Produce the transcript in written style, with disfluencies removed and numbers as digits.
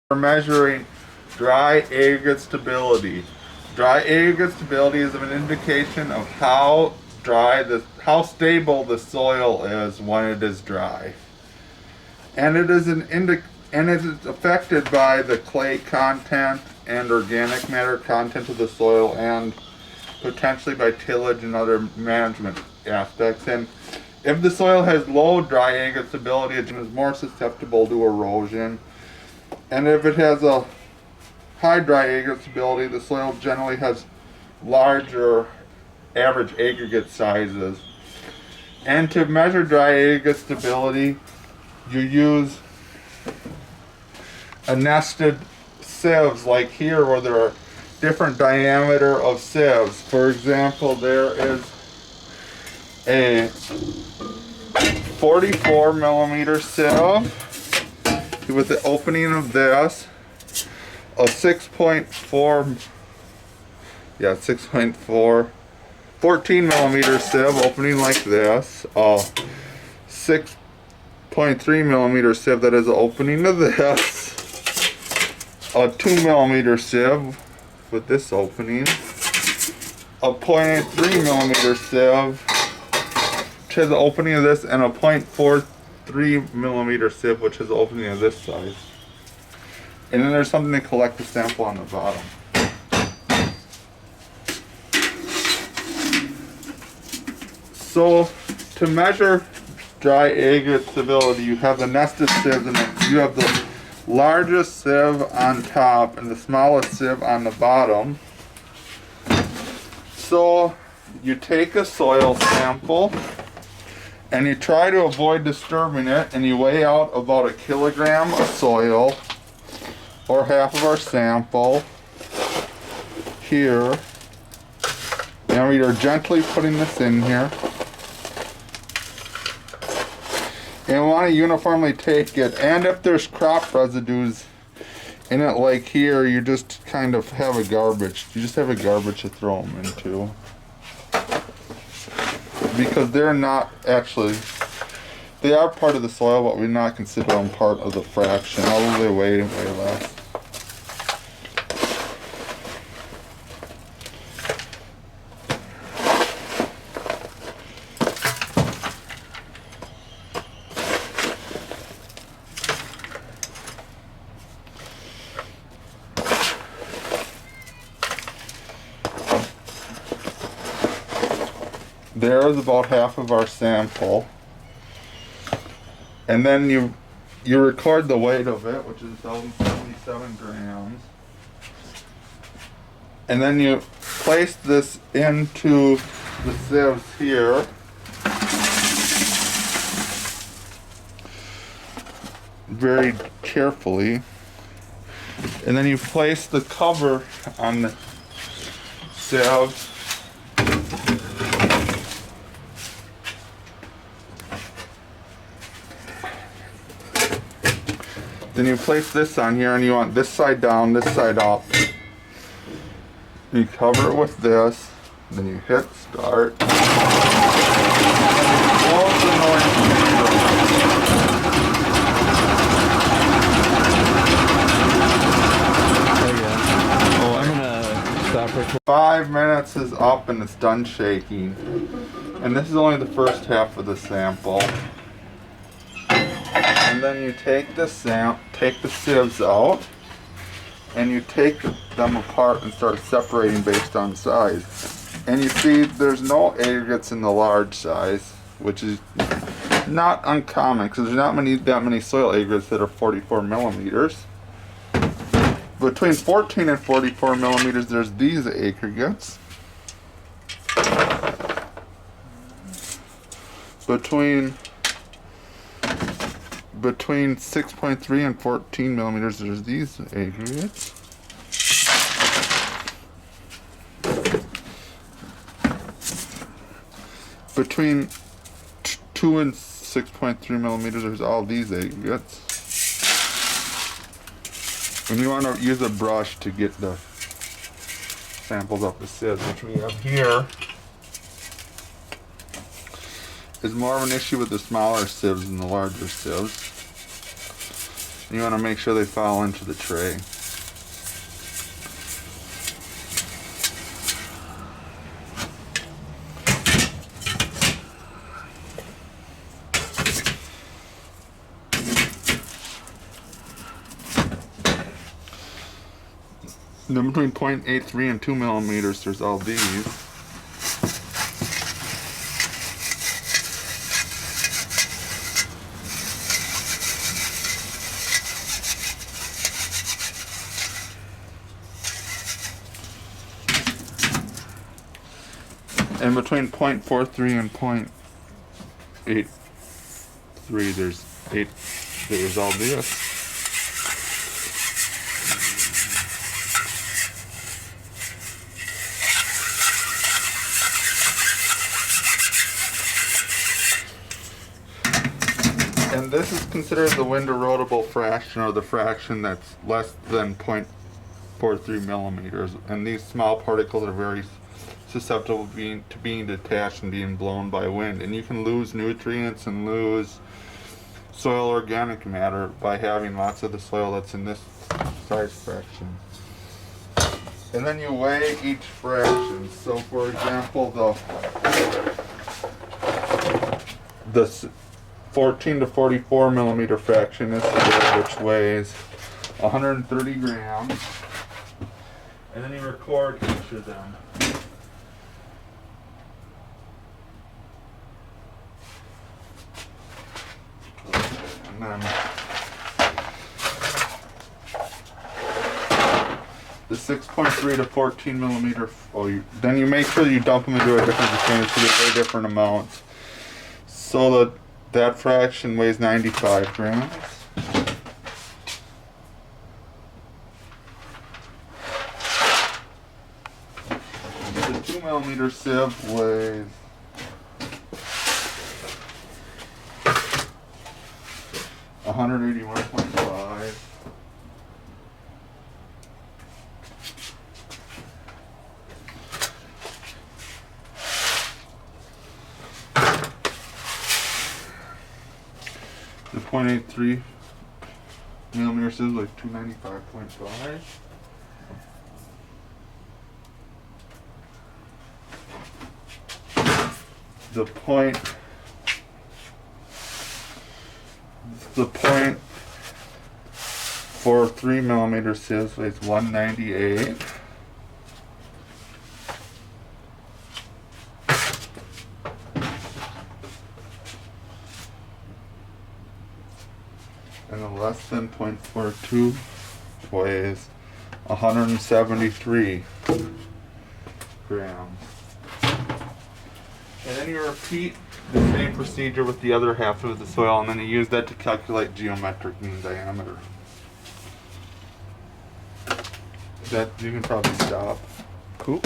We're measuring dry aggregate stability. Dry aggregate stability is an indication of how stable the soil is when it is dry, and it is affected by the clay content and organic matter content of the soil, and potentially by tillage and other management aspects. And if the soil has low dry aggregate stability, it is more susceptible to erosion. And if it has a high dry aggregate stability, the soil generally has larger average aggregate sizes. And to measure dry aggregate stability, you use a nested sieves, like here, where there are different diameter of sieves. For example, there is a 44 millimeter sieve with the opening of this, a 14 millimeter sieve opening like this, a 6.3 millimeter sieve that is opening to this, a 2 millimeter sieve with this opening, a 0.3 millimeter sieve which has the opening of this, and a 0.43 millimeter sieve which has the opening of this size. And then there's something to collect the sample on the bottom. So to measure dry aggregate stability, you have the nested sieves, and you have the largest sieve on top and the smallest sieve on the bottom. So you take a soil sample and you try to avoid disturbing it, and you weigh out about 1 kilogram of soil, or half of our sample here, and we are gently putting this in here, and we want to uniformly take it. And if there's crop residues in it, like here, you just kind of have a garbage to throw them into, because they're not actually, they are part of the soil, but we not consider them part of the fraction, although they weigh less. There is about half of our sample, and then you record the weight of it, which is 1,077 grams, and then you place this into the sieves here, very carefully, and then you place the cover on the sieves. Then you place this on here, and you want this side down, this side up. You cover it with this, then you hit start. I'm gonna stop recording. 5 minutes is up and it's done shaking. And this is only the first half of the sample. And then you take the sieves out, and you take them apart and start separating based on size. And you see there's no aggregates in the large size, which is not uncommon, because there's not that many soil aggregates that are 44 millimeters. Between 14 and 44 millimeters, there's these aggregates. Between 6.3 and 14 millimeters, there's these aggregates. Between 2 and 6.3 millimeters, there's all these aggregates. And you want to use a brush to get the samples off the sieves, which we have here. Is more of an issue with the smaller sieves than the larger sieves. You want to make sure they fall into the tray. Then between 0.83 and 2 millimeters, there's all these. And between 0.43 and 0.83, there's all this. And this is considered the wind erodible fraction, or the fraction that's less than 0.43 millimeters. And these small particles are very susceptible to being detached and being blown by wind. And you can lose nutrients and lose soil organic matter by having lots of the soil that's in this size fraction. And then you weigh each fraction. So for example, the 14 to 44 millimeter fraction is here, which weighs 130 grams. And then you record each of them. And then the 6.3 to 14 millimeter, then you make sure you dump them into a different container so they weigh different amounts. So that fraction weighs 95 grams. The 2 millimeter sieve weighs 181.5. The 0.83 millimeter sieve is like 295.5. The 0.43 millimeter sieve weighs 198. And the less than 0.42 weighs 173 grams. And then you repeat the same procedure with the other half of the soil, and then you use that to calculate geometric mean diameter. That you can probably stop. Cool.